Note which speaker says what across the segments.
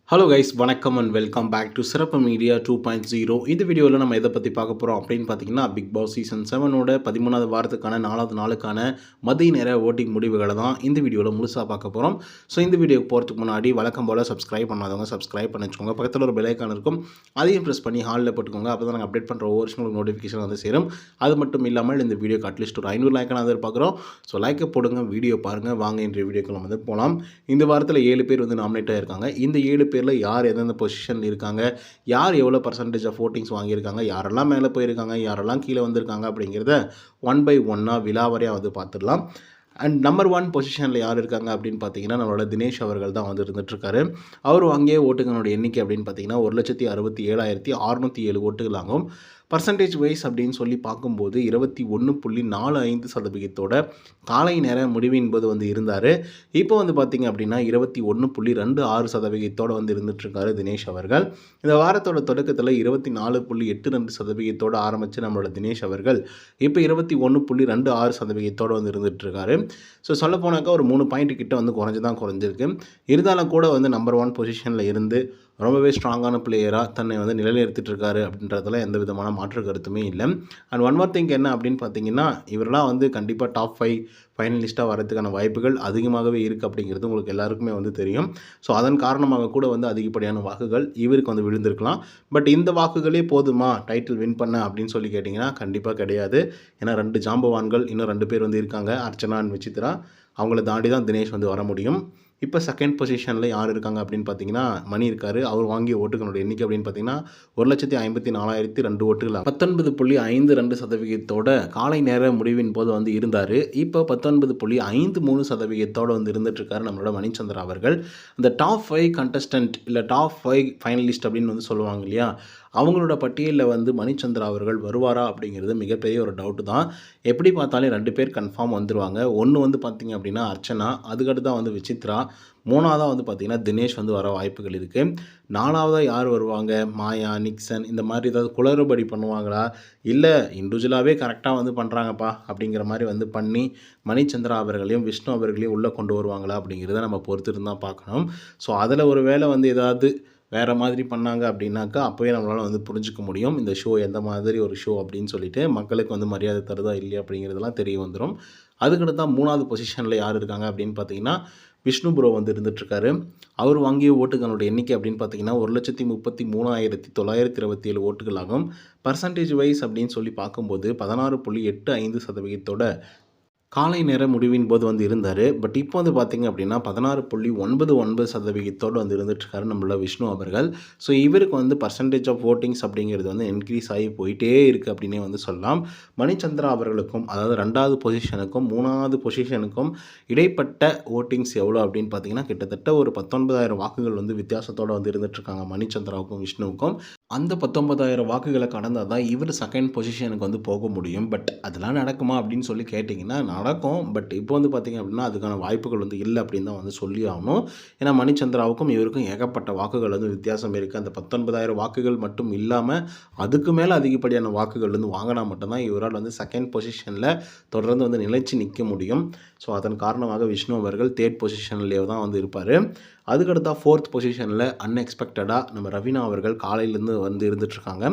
Speaker 1: Hello guys, வணக்கம் and welcome back to சிறப்பு media 2.0. இந்த வீடியோவில் நம்ம எதை பற்றி பார்க்க போகிறோம் அப்படின்னு பார்த்தீங்கன்னா, பிக் பாஸ் சீசன் 7ஓட 13வது வாரத்துக்கான 4வது நாளுக்கான மதிய நேர ஓட்டிங் முடிவுகளை தான் இந்த வீடியோவில் முழுசாக பார்க்க போகிறோம். ஸோ இந்த வீடியோக்கு போகிறதுக்கு முன்னாடி வழக்கம் போல் சப்ஸ்கிரைப் பண்ணாதவங்க சப்ஸ்கிரைப் பண்ணி வச்சுக்கோங்க. பக்கத்தில் ஒரு பெல் ஐக்கான் இருக்கும், அதையும் ப்ரெஸ் பண்ணி ஹாலில் போட்டுக்கோங்க. அப்போ தான் நாங்கள் அப்டேட் பண்ணுற ஒவ்வொரு விஷயங்களுக்கு நோட்டிஃபிகேஷன் வந்து சேரும். அது மட்டும் இல்லாமல் இந்த வீடியோக்கு அட்லீஸ்ட் ஒரு 500 லைக்கான எதிர்பார்க்குறோம். ஸோ லைக்கை போடுங்க, வீடியோ பாருங்கள். வாங்க இன்றைய வீடியோக்கு நம்ம வந்து போகலாம். இந்த வாரத்தில் 7 பேர் வந்து நாமினேட் ஆகியிருக்காங்க. இந்த 7 பேரில் யார் எந்தெந்த பொசிஷனில் இருக்காங்க, யார் எவ்வளோ பர்சன்டேஜ் ஆஃப் ஓட்டிங்ஸ் வாங்கியிருக்காங்க, யாரெல்லாம் மேலே போயிருக்காங்க, யாரெல்லாம் கீழே வந்திருக்காங்க அப்படிங்கிறத ஒன் பை ஒன்னாக விலாவரியாக வந்து பார்த்துடலாம். அண்ட் நம்பர் 1 பொசிஷனில் யார் இருக்காங்க அப்படின்னு பார்த்தீங்கன்னா, நம்மளோட தினேஷ் அவர்கள் தான் வந்து இருந்துகிட்ருக்காரு. அவர் வாங்கிய ஓட்டுகளோட எண்ணிக்கை அப்படின்னு பார்த்தீங்கன்னா 1,67,607 ஓட்டுகளாகும். பர்சன்டேஜ் வைஸ் அப்படின்னு சொல்லி பார்க்கும்போது 21.45% காலை நேர முடிவின் போது வந்து இருந்தார். இப்போ வந்து பார்த்திங்க அப்படின்னா 21.26% வந்து இருந்துகிட்ருக்காரு தினேஷ் அவர்கள். இந்த வாரத்தோட தொடக்கத்தில் 24.82% ஆரம்பித்து நம்மளோட தினேஷ் அவர்கள் இப்போ 21.26% வந்து இருந்துகிட்ருக்காரு. ஸோ சொல்ல போனாக்கா ஒரு 3 பாயிண்ட் கிட்ட வந்து குறைஞ்சிருக்கு. இருந்தாலும் கூட வந்து நம்பர் 1 பொசிஷனில் இருந்து ரொம்பவே ஸ்ட்ராங்கான பிளேயராக தன்னை வந்து நிலைநிறுத்திட்டுருக்காரு அப்படின்றதுல எந்த விதமான மாற்று கருத்துமே இல்லை. அண்ட் ஒன் மோர் திங் என்ன அப்படின்னு பார்த்தீங்கன்னா, இவரெல்லாம் வந்து கண்டிப்பாக டாப் 5 ஃபைனலிஸ்ட்டாக வரதுக்கான வாய்ப்புகள் அதிகமாகவே இருக்குது அப்படிங்கிறது உங்களுக்கு எல்லாருக்குமே வந்து தெரியும். ஸோ அதன் காரணமாக கூட வந்து அதிகப்படியான வாக்குகள் இவருக்கு வந்து விழுந்திருக்கலாம். பட் இந்த வாக்குகளே போதுமா டைட்டில் வின் பண்ண அப்படின்னு சொல்லி கேட்டிங்கன்னா கண்டிப்பாக கிடையாது. ஏன்னா 2 ஜாம்பவான்கள் இன்னும் 2 பேர் வந்து இருக்காங்க, அர்ச்சனா அண்ட் விசித்ரா. அவங்கள தாண்டி தான் தினேஷ் வந்து வர முடியும். இப்போ செகண்ட் பொசிஷனில் யார் இருக்காங்க அப்படின்னு பார்த்தீங்கன்னா, மணி இருக்கார். அவர் வாங்கிய ஓட்டுகளோட எண்ணிக்கை அப்படின்னு பார்த்தீங்கன்னா 1,54,002 ஓட்டுகள் 19.52% காலை நேர முடிவின் போது வந்து இருந்தார். இப்போ 19.53% வந்து இருந்துகிட்ருக்காரு நம்மளோட மணிச்சந்திரா அவர்கள். அந்த டாப் 5 கண்டஸ்டன்ட் இல்லை டாப் 5 ஃபைனலிஸ்ட் அப்படின்னு வந்து சொல்லுவாங்க இல்லையா, அவங்களோட பட்டியலில் வந்து மணிச்சந்திரா அவர்கள் வருவாரா அப்படிங்கிறது மிகப்பெரிய ஒரு டவுட்டு தான். எப்படி பார்த்தாலும் 2 பேர் கன்ஃபார்ம் வந்துடுவாங்க. ஒன்று வந்து பார்த்திங்க அப்படின்னா அர்ச்சனா, அதுக்கடுத்து தான் வந்து விசித்ரா, 3வதாக வந்து பார்த்திங்கன்னா தினேஷ் வந்து வர வாய்ப்புகள் இருக்குது. 4வதாக யார் வருவாங்க, மாயா, நிக்சன் இந்த மாதிரி ஏதாவது குளறுபடி பண்ணுவாங்களா, இல்லை இண்டிவிஜுவலாகவே கரெக்டாக வந்து பண்ணுறாங்கப்பா அப்படிங்கிற மாதிரி வந்து பண்ணி மணிச்சந்திரா அவர்களையும் விஷ்ணு அவர்களையும் உள்ளே கொண்டு வருவாங்களா அப்படிங்கிறத நம்ம பொறுத்திருந்து தான் பார்க்கணும். ஸோ அதில் ஒரு வேளை வந்து ஏதாவது வேறு மாதிரி பண்ணாங்க அப்படின்னாக்கா அப்போவே நம்மளால் வந்து புரிஞ்சிக்க முடியும் இந்த ஷோ எந்த மாதிரி ஒரு ஷோ அப்படின்னு சொல்லிட்டு மக்களுக்கு வந்து மரியாதை தருதா இல்லையா அப்படிங்கிறதெல்லாம் தெரிய வந்துடும். அதுக்கடுத்து தான் 3வது பொசிஷனில் யார் இருக்காங்க அப்படின்னு பார்த்தீங்கன்னா விஷ்ணு ப்ரோ வந்து இருந்துகிட்ருக்காரு. அவர் வாங்கிய ஓட்டுகளோட எண்ணிக்கை அப்படின்னு பார்த்தீங்கன்னா 1,33,927 ஓட்டுகளாகும். பர்சன்டேஜ் வைஸ் அப்படின்னு சொல்லி பார்க்கும்போது 16.85% காலை நேர முடிவின் போது வந்து இருந்தார். பட் இப்போ வந்து பார்த்திங்க அப்படின்னா 16.99% வந்து இருந்துகிட்ருக்காரு நம்மளோட விஷ்ணு அவர்கள். ஸோ இவருக்கு வந்து பர்சன்டேஜ் ஆஃப் ஓட்டிங்ஸ் அப்படிங்கிறது வந்து இன்க்ரீஸ் ஆகி போயிட்டே இருக்குது அப்படின்னே வந்து சொல்லலாம். மணிச்சந்திரா அவர்களுக்கும் அதாவது 2வது பொசிஷனுக்கும் 3வது பொசிஷனுக்கும் இடைப்பட்ட ஓட்டிங்ஸ் எவ்வளோ அப்படின்னு பார்த்தீங்கன்னா கிட்டத்தட்ட ஒரு 19,000 வாக்குகள் வந்து வித்தியாசத்தோடு வந்து இருந்துகிட்ருக்காங்க மணிச்சந்திராவுக்கும் விஷ்ணுவுக்கும். அந்த 19,000 வாக்குகளை கடந்தால் தான் இவர் செகண்ட் பொசிஷனுக்கு வந்து போக முடியும். பட் அதெல்லாம் நடக்குமா அப்படின்னு சொல்லி கேட்டிங்கன்னா நடக்கும். பட் இப்போ வந்து பார்த்திங்க அப்படின்னா அதுக்கான வாய்ப்புகள் வந்து இல்லை அப்படின்னு தான் வந்து சொல்லி ஆகணும். ஏன்னா மணிச்சந்திராவுக்கும் இவருக்கும் ஏகப்பட்ட வாக்குகள் வந்து வித்தியாசம் இருக்குது. அந்த 19,000 வாக்குகள் மட்டும் இல்லாமல் அதுக்கு மேலே அதிகப்படியான வாக்குகள் வந்து வாங்கினா மட்டும்தான் இவரால் வந்து செகண்ட் பொசிஷனில் தொடர்ந்து வந்து நிலைச்சு நிற்க முடியும். ஸோ அதன் காரணமாக விஷ்ணு அவர்கள் 3rd பொசிஷன்லேயே தான் வந்து இருப்பார். அதுக்கடுத்தா 4th பொசிஷனில் அன்எக்ஸ்பெக்டடாக நம்ம ரவீனா அவர்கள் காலையிலேருந்து வந்து இருந்துகிட்ருக்காங்க.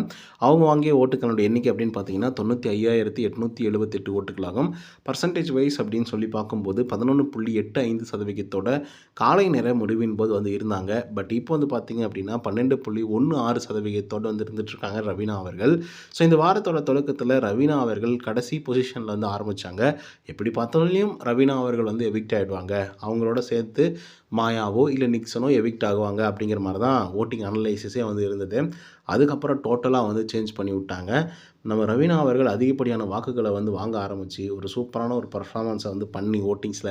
Speaker 1: அவங்க வாங்கிய ஓட்டுகளோட எண்ணிக்கை அப்படின்னு பார்த்தீங்கன்னா 95,878 ஓட்டுகளாகும். பர்சன்டேஜ் வைஸ் அப்படின்னு சொல்லி பார்க்கும்போது 11.85% காலை நேர முடிவின் போது வந்து இருந்தாங்க. பட் இப்போ வந்து பார்த்திங்க அப்படின்னா 12.16% வந்து இருந்துகிட்ருக்காங்க ரவீனா அவர்கள். ஸோ இந்த வாரத்தோட தொடக்கத்தில் ரவீனா அவர்கள் கடைசி பொசிஷனில் வந்து ஆரம்பித்தாங்க. எப்படி பார்த்தாலும் ரவீனா அவர்கள் வந்து எவிக்ட் ஆகிடுவாங்க, அவங்களோட சேர்த்து மாயாவோ இல்லை நிக்சனோ எவிக்ட் ஆகுவாங்க அப்படிங்கிற மாதிரி தான் ஓட்டிங் அனலைசிஸே வந்து இருந்தது. அதுக்கப்புறம் டோட்டலாக வந்து சேஞ்ச் பண்ணி விட்டாங்க. நம்ம ரவீனா அவர்கள் அதிகப்படியான வாக்குகளை வந்து வாங்க ஆரம்பித்து ஒரு சூப்பரான ஒரு பர்ஃபார்மன்ஸை வந்து பண்ணி ஓட்டிங்ஸில்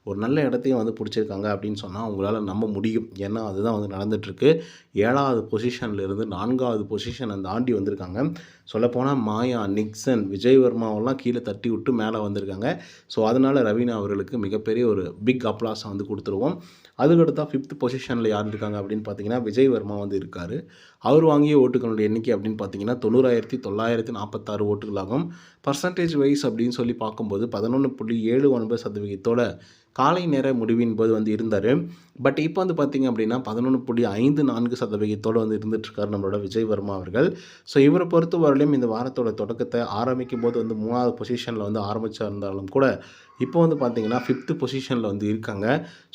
Speaker 1: ஒரு நல்ல இடத்தையும் வந்து பிடிச்சிருக்காங்க அப்படின்னு சொன்னால் அவங்களால நம்ப முடியும். ஏன்னா அதுதான் வந்து நடந்துகிட்ருக்கு. 7வது பொசிஷன்லேருந்து 4வது பொசிஷனை தாண்டி வந்திருக்காங்க. சொல்லப்போனால் மாயா, நிக்சன், விஜய் வர்மாவெல்லாம் கீழே தட்டி விட்டு மேலே வந்திருக்காங்க. ஸோ அதனால் ரவீனா அவர்களுக்கு மிகப்பெரிய ஒரு பிக் அப்ளாஸை வந்து கொடுத்துருவோம். அதுக்கடுத்தா 5th பொசிஷனில் யார் இருக்காங்க அப்படின்னு பார்த்தீங்கன்னா விஜய் வர்மா வந்து இருக்கார். அவர் வாங்கிய ஓட்டுகளோட எண்ணிக்கை அப்படின்னு பார்த்தீங்கன்னா 90,946 ஓட்டுகளாகும். பர்சன்டேஜ் வைஸ் அப்படின்னு சொல்லி பார்க்கும்போது 11.79% காலை நேர முடிவின் போது வந்து இருந்தார். பட் இப்போ வந்து பார்த்திங்க அப்படின்னா 11.54% வந்து இருந்துகிட்ருக்காரு நம்மளோட விஜய் வர்மா அவர்கள். ஸோ இவரை பொறுத்தவரையிலும் இந்த வாரத்தோட தொடக்கத்தை ஆரம்பிக்கும் போது வந்து 3வது பொசிஷனில் வந்து ஆரம்பிச்சிருந்தாலும் கூட இப்போ வந்து பார்த்திங்கன்னா 5th பொசிஷனில் வந்து இருக்காங்க.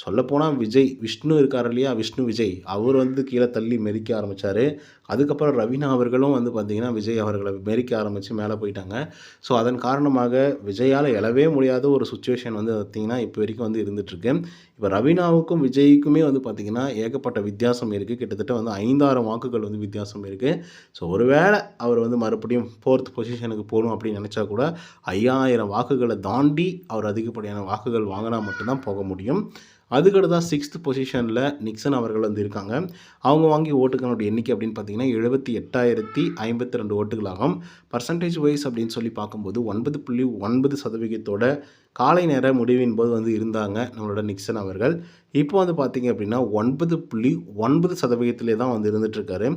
Speaker 1: சொல்லப்போனால் விஷ்ணு இருக்கார் இல்லையா, விஷ்ணு விஜய் அவர் வந்து கீழே தள்ளி மிதிக்க ஆரம்பித்தார். அதுக்கப்புறம் ரவீனா அவர்களும் வந்து பார்த்திங்கன்னா விஜய் அவர்களை மெரிக்க ஆரம்பித்து மேலே போயிட்டாங்க. ஸோ அதன் காரணமாக விஜயால் எழவே முடியாத ஒரு சுச்சுவேஷன் வந்து பார்த்திங்கன்னா இப்போ வரைக்கும் வந்து இருந்துகிட்ருக்கு. இப்போ ரவீனாவுக்கும் விஜய்க்குமே வந்து பார்த்திங்கன்னா ஏகப்பட்ட வித்தியாசம் இருக்குது. கிட்டத்தட்ட வந்து 5,000 வாக்குகள் வந்து வித்தியாசம் இருக்குது. ஸோ ஒருவேளை அவர் வந்து மறுபடியும் 4th பொசிஷனுக்கு போகணும் அப்படின்னு நினச்சா கூட 5,000 வாக்குகளை தாண்டி அவர் அதிகப்படியான வாக்குகள் வாங்கினா மட்டும்தான் போக முடியும். அதுக்கடுத்தான் 6th பொசிஷனில் நிக்சன் அவர்கள் வந்து இருக்காங்க. அவங்க வாங்கி ஓட்டுகளோட எண்ணிக்கை அப்படின்னு பார்த்தீங்கன்னா 78,052 ஓட்டுகளாகும். பர்சன்டேஜ் வைஸ் அப்படின்னு சொல்லி பார்க்கும்போது 9.9% காலை நேர முடிவின் போது வந்து இருந்தாங்க நம்மளோட நிக்சன் அவர்கள். இப்போ வந்து பார்த்திங்க அப்படின்னா 9.9% தான் வந்து இருந்துகிட்ருக்காரு.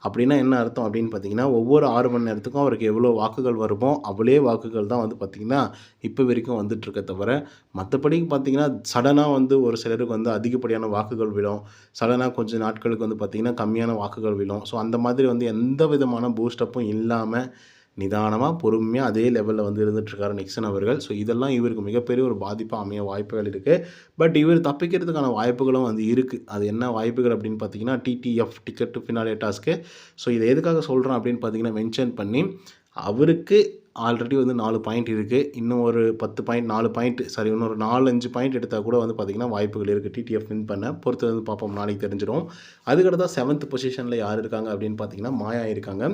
Speaker 1: அப்படின்னா என்ன அர்த்தம் அப்படின்னு பார்த்தீங்கன்னா ஒவ்வொரு 6 மணி நேரத்துக்கும் அவருக்கு எவ்வளோ வாக்குகள் வருமோ அவ்வளே வாக்குகள் தான் வந்து பார்த்திங்கன்னா இப்போ வரைக்கும் வந்துட்டுருக்க தவிர, மற்றபடி பார்த்திங்கன்னா சடனாக வந்து ஒரு சிலருக்கு வந்து அதிகப்படியான வாக்குகள் விழும். சடனாக கொஞ்சம் நாட்களுக்கு வந்து பார்த்திங்கன்னா கம்மியான வாக்குகள் விழும். ஸோ அந்த மாதிரி வந்து எந்த விதமான பூஸ்டப்பும் இல்லாமல் நிதானமாக பொறுமையாக அதே லெவலில் வந்து இருந்துகிட்ருக்காரு நிக்சன் அவர்கள். ஸோ இதெல்லாம் இவருக்கு மிகப்பெரிய ஒரு பாதிப்பாக அமைய வாய்ப்புகள் இருக்குது. பட் இவர் தப்பிக்கிறதுக்கான வாய்ப்புகளும் வந்து இருக்குது. அது என்ன வாய்ப்புகள் அப்படின்னு பார்த்தீங்கன்னா TTF, ticket to finale task. So இதை எதுக்காக சொல்கிறேன் அப்படின்னு பார்த்தீங்கன்னா மென்ஷன் பண்ணி அவருக்கு ஆல்ரெடி வந்து 4 பாயிண்ட் இருக்குது. இன்னும் ஒரு 10 பாயிண்ட் 4 பாயிண்ட் இன்னொரு 4, 5 பாயிண்ட் எடுத்தால் கூட வந்து பார்த்திங்கன்னா வாய்ப்புகள் இருக்குது டிடிஎஃப் வின் பண்ண. பொறுத்து வந்து பார்ப்போம், நாளைக்கு தெரிஞ்சிடும். அதுக்கடுத்தா 7th பொசிஷனில் யார் இருக்காங்க அப்படின்னு பார்த்தீங்கன்னா மாயா இருக்காங்க.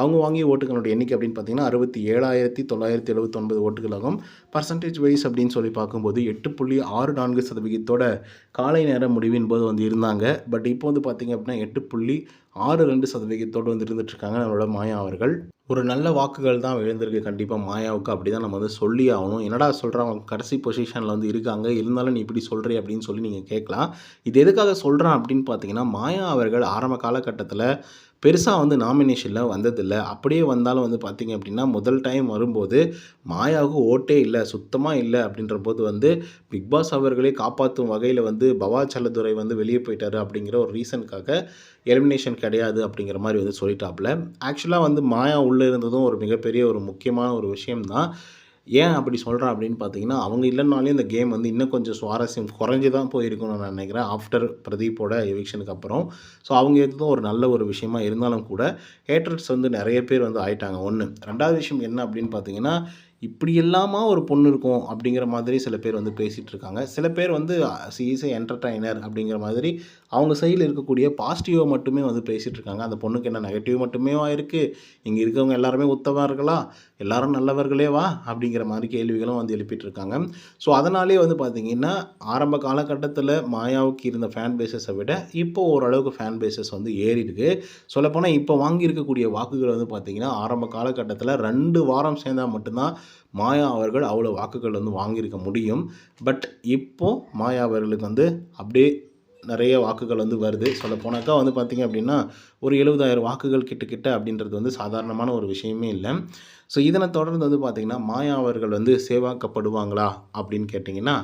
Speaker 1: அவங்க வாங்கிய ஓட்டுகளோட எண்ணிக்கை அப்படின்னு பார்த்தீங்கன்னா 67,979 ஓட்டுகளாகும். பர்சன்டேஜ் வைஸ் அப்படின்னு சொல்லி பார்க்கும்போது 8.64% காலை நேர முடிவின் போது வந்து இருந்தாங்க. பட் இப்போ வந்து பார்த்திங்க அப்படின்னா 8.62% வந்து இருந்துகிட்ருக்காங்க நம்மளோட மாயா அவர்கள். ஒரு நல்ல வாக்குகள் தான் விழுந்திருக்கு கண்டிப்பாக மாயாவுக்கு, அப்படி தான் நம்ம வந்து சொல்லி ஆகணும். என்னடா சொல்கிறேன், அவங்க கடைசி பொசிஷனில் வந்து இருக்காங்க, இருந்தாலும் நீ இப்படி சொல்கிறே அப்படின்னு சொல்லி நீங்கள் கேட்கலாம். இது எதுக்காக சொல்கிறேன் அப்படின்னு பார்த்தீங்கன்னா மாயா அவர்கள் ஆரம்ப காலகட்டத்தில் பெருசாக வந்து நாமினேஷனில் வந்ததில்லை. அப்படியே வந்தாலும் வந்து பார்த்திங்க அப்படின்னா முதல் டைம் வரும்போது மாயாவுக்கு ஓட்டே இல்லை, சுத்தமாக இல்லை. அப்படின்ற போது வந்து பிக்பாஸ் அவர்களே காப்பாற்றும் வகையில் வந்து பவா செல்லதுரை வந்து வெளியே போயிட்டார் அப்படிங்கிற ஒரு ரீசனுக்காக எலிமினேஷன் கிடையாது அப்படிங்கிற மாதிரி வந்து சொல்லிட்டாப்புல. ஆக்சுவலாக வந்து மாயா உள்ளே இருந்ததும் ஒரு மிகப்பெரிய ஒரு முக்கியமான ஒரு விஷயம்தான். ஏன் அப்படி சொல்கிறேன் அப்படின்னு பார்த்தீங்கன்னா அவங்க இல்லைனாலே இந்த கேம் வந்து இன்னும் கொஞ்சம் சுவாரஸ்யம் குறைஞ்சி தான் போயிருக்குன்னு நான் நினைக்கிறேன் ஆஃப்டர் பிரதீப்போட எவிக்ஷனுக்கு அப்புறம். ஸோ அவங்க எதுவும் ஒரு நல்ல ஒரு விஷயமா இருந்தாலும் கூட ஹேட்டர்ஸ் வந்து நிறைய பேர் வந்து ஆயிட்டாங்க. 1 2வது விஷயம் என்ன அப்படின்னு பார்த்தீங்கன்னா இப்படி இல்லாமா ஒரு பொண்ணு இருக்கும் அப்படிங்கிற மாதிரி சில பேர் வந்து பேசிகிட்டு இருக்காங்க. சில பேர் வந்து ஷி இஸ் எ என்டர்டெய்னர் அப்படிங்கிற மாதிரி அவங்க சைடில் இருக்கக்கூடிய பாசிட்டிவை மட்டுமே வந்து பேசிகிட்டு இருக்காங்க. அந்த பொண்ணுக்கு என்ன நெகட்டிவ் மட்டுமே இருக்குது, இங்கே இருக்கவங்க எல்லாருமே உத்தவர்களா, எல்லாரும் நல்லவர்களே வா அப்படிங்கிற மாதிரி கேள்விகளும் வந்து எழுப்பிட்டு இருக்காங்க. ஸோ அதனாலே வந்து பார்த்திங்கன்னா ஆரம்ப காலகட்டத்தில் மாயாவுக்கு இருந்த ஃபேன் பேஸஸை விட இப்போ ஓரளவுக்கு ஃபேன் பேஸஸ் வந்து ஏறி இருக்குது. சொல்லப்போனால் இப்போ வாங்கியிருக்கக்கூடிய வாக்குகள் வந்து பார்த்திங்கன்னா ஆரம்ப காலகட்டத்தில் 2 வாரம் சேர்ந்தால் மட்டும்தான் மாயா அவர்கள் அவ்வளோ வாக்குகள் வந்து வாங்கியிருக்க முடியும். பட் இப்போது மாயா அவர்களுக்கு வந்து அப்படியே நிறைய வாக்குகள் வந்து வருது. சொல்லப்போனாக்கா வந்து பார்த்திங்க அப்படின்னா ஒரு 70,000 வாக்குகள் கிட்ட அப்படின்றது வந்து சாதாரணமான ஒரு விஷயமே இல்லை. ஸோ இதனை தொடர்ந்து வந்து பார்த்திங்கன்னா மாயா அவர்கள் வந்து சேவாக்கப்படுவாங்களா அப்படின்னு கேட்டிங்கன்னா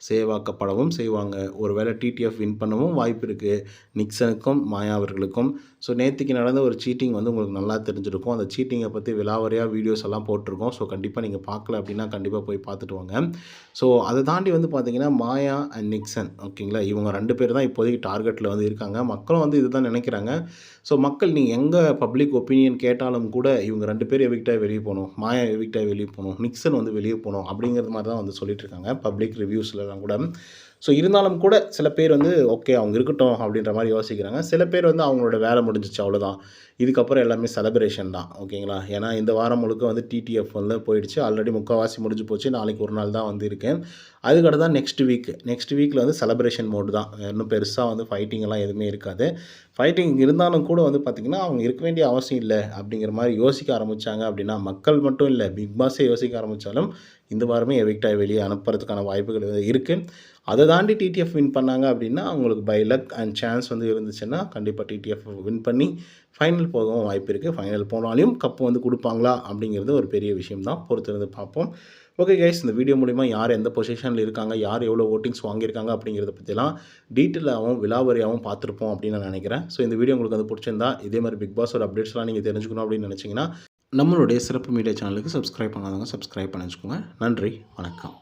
Speaker 1: சேவாக்கப்படவும் செய்வாங்க. ஒரு வேளை டிடிஎஃப் வின் பண்ணவும் வாய்ப்பு இருக்குது நிக்சனுக்கும் மாயா அவர்களுக்கும். ஸோ நேற்றுக்கு நடந்த ஒரு சீட்டிங் வந்து உங்களுக்கு நல்லா தெரிஞ்சிருக்கும். அந்த சீட்டிங்கை பற்றி விலாவரியாக வீடியோஸ் எல்லாம் போட்டிருக்கோம். ஸோ கண்டிப்பாக நீங்கள் பார்க்கல அப்படின்னா கண்டிப்பாக போய் பார்த்துட்டு வாங்க. ஸோ அதை தாண்டி வந்து பார்த்திங்கன்னா மாயா அண்ட் நிக்சன் ஓகேங்களா, இவங்க 2 பேர் தான் இப்போதைக்கு டார்கெட்டில் வந்து இருக்காங்க. மக்களும் வந்து இதுதான் நினைக்கிறாங்க. ஸோ மக்கள் நீங்கள் எங்கே பப்ளிக் ஒப்பீனியன் கேட்டாலும் கூட இவங்க 2 பேர் எவிக்டாக வெளியே போகணும், மாயா எவிக்டாக வெளியே போகணும், நிக்சன் வந்து வெளியே போகணும் அப்படிங்கிறது மாதிரி தான் வந்து சொல்லிட்டு இருக்காங்க பப்ளிக் ரிவ்யூஸ்லாம் கூட. ஸோ இருந்தாலும் கூட சில பேர் வந்து ஓகே அவங்க இருக்கட்டும் அப்படின்ற மாதிரி யோசிக்கிறாங்க. சில பேர் வந்து அவங்களோட வேலை முடிஞ்சிச்சு அவ்வளோதான், இதுக்கப்புறம் எல்லாமே செலிப்ரேஷன் தான் ஓகேங்களா. ஏன்னா இந்த வாரம் முழுக்க வந்து டிடிஎஃப் வந்து போயிடுச்சு, ஆல்ரெடி முக்கால்வாசி முடிஞ்சு போச்சு. நாளைக்கு ஒரு நாள் தான் வந்து இருக்கேன். அதுக்கடுத்து தான் நெக்ஸ்ட் வீக்கில் வந்து செலிப்ரேஷன் மோடு தான். இன்னும் பெருசாக வந்து ஃபைட்டிங் எல்லாம் எதுவுமே இருக்காது. ஃபைட்டிங் இருந்தாலும் கூட வந்து பார்த்திங்கன்னா அவங்க இருக்க வேண்டிய அவசியம் இல்லை அப்படிங்கிற மாதிரி யோசிக்க ஆரம்பித்தாங்க அப்படின்னா மக்கள் மட்டும் இல்லை பிக் பாஸே யோசிக்க ஆரம்பித்தாலும் இந்த வாரமே எவிக்டாக வெளியே அனுப்புறதுக்கான வாய்ப்புகள் இருக்குது. அதை தாண்டி டிடிஎஃப் வின் பண்ணாங்க அப்படின்னா அவங்களுக்கு பை லக் அண்ட் சான்ஸ் வந்து இருந்துச்சுன்னா கண்டிப்பாக டிடிஎஃப் வின் பண்ணி ஃபைனல் போகவும் வாய்ப்பு இருக்குது. ஃபைனல் போனாலையும் கப்பு வந்து கொடுப்பாங்களா அப்படிங்கிறது ஒரு பெரிய விஷயம் தான், பொறுத்திருந்து பார்ப்போம். ஓகே கைஸ், இந்த வீடியோ மூலிமா யார் எந்த பொசிஷனில் இருக்காங்க, யார் எவ்வளோ ஓட்டிங்ஸ் வாங்கியிருக்காங்க அப்படிங்கிறத பற்றிலாம் டீட்டெயிலாகவும் விலாவரியாகவும் பார்த்துருப்போம் அப்படின்னு நான் நினைக்கிறேன். ஸோ இந்த வீடியோ உங்களுக்கு வந்து பிடிச்சிருந்தா இதே மாதிரி பிக் பாஸோட அப்டேட்ஸ்லாம் நீங்கள் தெரிஞ்சுக்கணும் அப்படின்னு நினச்சிங்கன்னா நம்மளுடைய சிறப்பு மீடியா சேனலுக்கு சப்ஸ்கிரைப் பண்ணாதவங்க சப்ஸ்கிரைப் பண்ணி வச்சுக்கோங்க. நன்றி, வணக்கம்.